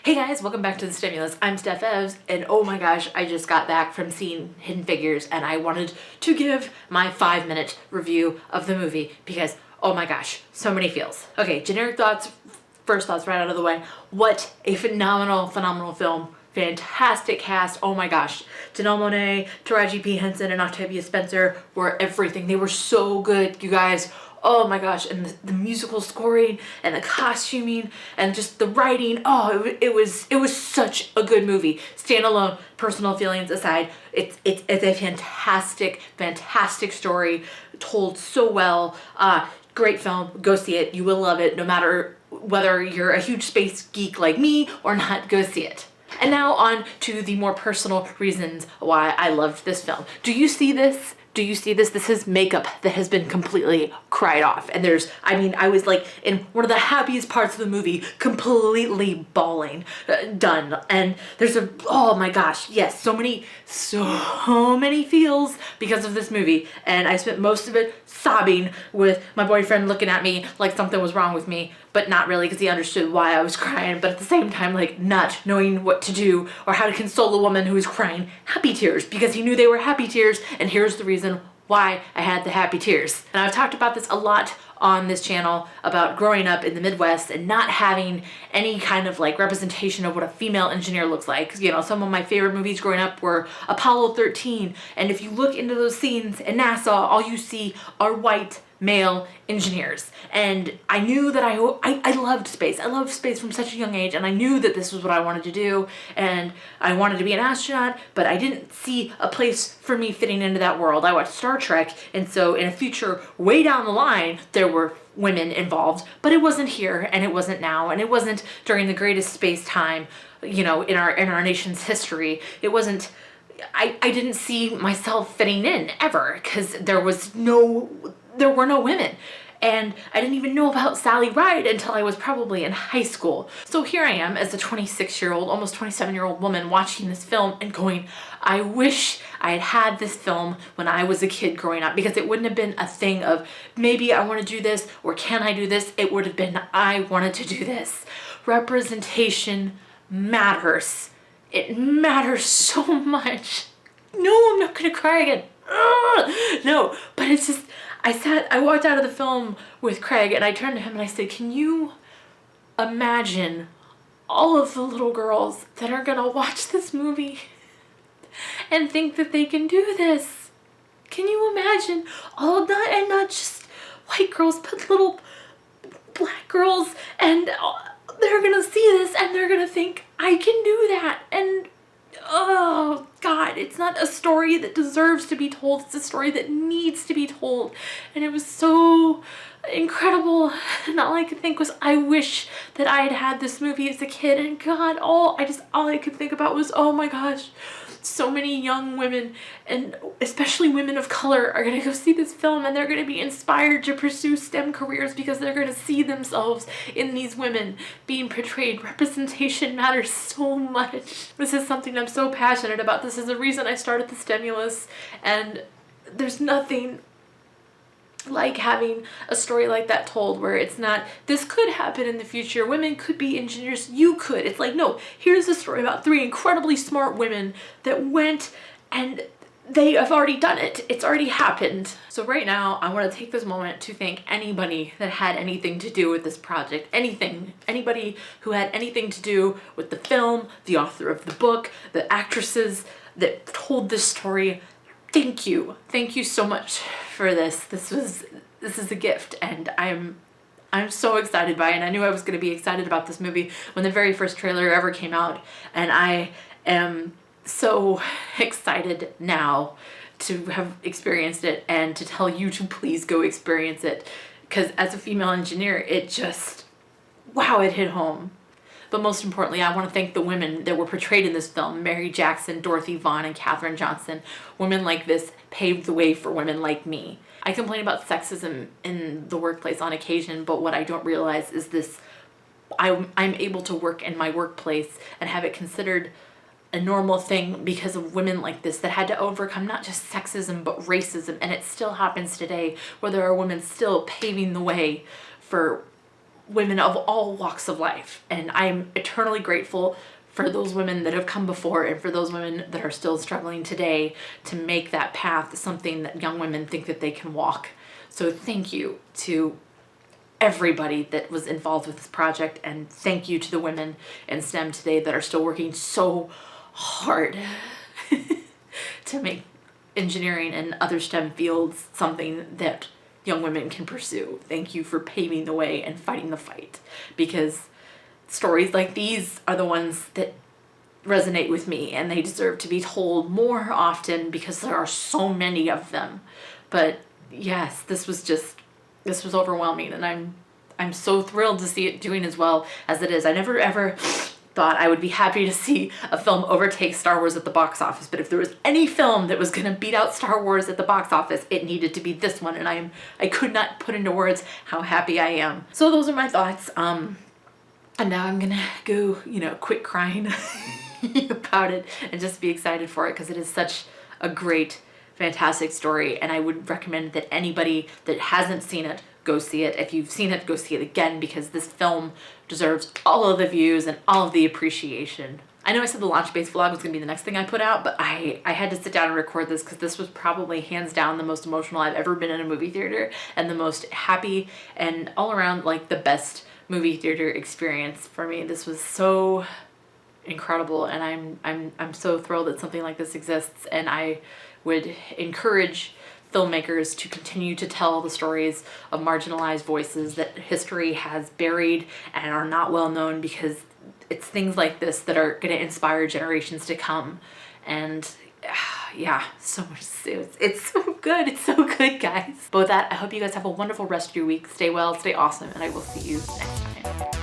Hey guys, welcome back to The Stimulus. I'm Steph, and oh my gosh, I just got back from seeing Hidden Figures and I wanted to give my 5-minute review of the movie because, oh my gosh, so many feels. Okay, generic thoughts, first thoughts right out of the way. What a phenomenal film. Fantastic cast, oh my gosh. Janelle Monáe, Taraji P. Henson, and Octavia Spencer were everything. They were so good, you guys. Oh my gosh, and the musical scoring and the costuming and just the writing. Oh, it was such a good movie. Standalone, personal feelings aside, it's a fantastic story told so well. Great film. Go see it. You will love it, no matter whether you're a huge space geek like me or not. Go see it. And now on to the more personal reasons why I loved this film. Do you see this? Do you see this? This is makeup that has been completely cried off. And I was like in one of the happiest parts of the movie, completely bawling, done. And oh my gosh, yes, so many feels because of this movie. And I spent most of it sobbing with my boyfriend looking at me like something was wrong with me, but not really, because he understood why I was crying, but at the same time, like, not knowing what to do or how to console a woman who was crying happy tears, because he knew they were happy tears, and here's the reason why I had the happy tears. And I've talked about this a lot on this channel about growing up in the Midwest and not having any kind of like representation of what a female engineer looks like. You know, some of my favorite movies growing up were Apollo 13, and if you look into those scenes in NASA, all you see are white male engineers. And I knew that I loved space. I loved space from such a young age, and I knew that this was what I wanted to do, and I wanted to be an astronaut, but I didn't see a place for me fitting into that world. I watched Star Trek, and so in a future way down the line, there were women involved, but it wasn't here, and it wasn't now, and it wasn't during the greatest space time, you know, in our nation's history. It wasn't. I didn't see myself fitting in ever, because there were no women. And I didn't even know about Sally Ride until I was probably in high school. So here I am as a 26-year-old, almost 27-year-old woman watching this film and going, I wish I had had this film when I was a kid growing up, because it wouldn't have been a thing of maybe I want to do this or can I do this. It would have been I wanted to do this. Representation matters. It matters so much. No, I'm not gonna cry again. No, but it's just, I walked out of the film with Craig and I turned to him and I said, can you imagine all of the little girls that are gonna watch this movie and think that they can do this? Can you imagine all of that? And not just white girls, but little black girls, and they're gonna see this and they're gonna think, I can do that. And oh God, it's not a story that deserves to be told. It's a story that needs to be told. And it was so incredible. And all I could think was, I wish that I had had this movie as a kid. And God, all I could think about was, oh my gosh, so many young women, and especially women of color, are going to go see this film and they're going to be inspired to pursue STEM careers because they're going to see themselves in these women being portrayed. Representation matters so much. This is something I'm so passionate about. This is the reason I started the Stimulus, and there's nothing like having a story like that told, where it's not, this could happen in the future, women could be engineers, you could. It's like, no, here's a story about 3 incredibly smart women that went and they have already done it. It's already happened. So right now, I want to take this moment to thank anybody that had anything to do with this project. Anybody who had anything to do with the film, the author of the book, the actresses that told this story. Thank you. Thank you so much for this. This is a gift, and I'm so excited by it. And I knew I was going to be excited about this movie when the very first trailer ever came out, and I am so excited now to have experienced it and to tell you to please go experience it, because as a female engineer, it just, wow, it hit home. But most importantly, I want to thank the women that were portrayed in this film. Mary Jackson, Dorothy Vaughan, and Katherine Johnson. Women like this paved the way for women like me. I complain about sexism in the workplace on occasion, but what I don't realize is this, I'm able to work in my workplace and have it considered a normal thing because of women like this that had to overcome not just sexism but racism, and it still happens today, where there are women still paving the way for women of all walks of life. And I'm eternally grateful for those women that have come before and for those women that are still struggling today to make that path something that young women think that they can walk. So thank you to everybody that was involved with this project, and thank you to the women in STEM today that are still working so hard to make engineering and other STEM fields something that young women can pursue. Thank you for paving the way and fighting the fight, because stories like these are the ones that resonate with me, and they deserve to be told more often because there are so many of them. But yes, this was overwhelming, and I'm so thrilled to see it doing as well as it is. I never ever thought I would be happy to see a film overtake Star Wars at the box office, but if there was any film that was going to beat out Star Wars at the box office, it needed to be this one, and I could not put into words how happy I am. So those are my thoughts. And now I'm gonna go, quit crying about it and just be excited for it, because it is such a great, fantastic story. And I would recommend that anybody that hasn't seen it, go see it. If you've seen it, go see it again, because this film deserves all of the views and all of the appreciation. I know I said the launch base vlog was gonna be the next thing I put out, but I had to sit down and record this because this was probably hands down the most emotional I've ever been in a movie theater, and the most happy and all around like the best movie theater experience for me. This was so incredible, and I'm so thrilled that something like this exists, and I would encourage filmmakers to continue to tell the stories of marginalized voices that history has buried and are not well known, because it's things like this that are going to inspire generations to come. And yeah, so much. It's so good. It's so good, guys. But with that, I hope you guys have a wonderful rest of your week. Stay well, stay awesome, and I will see you next time.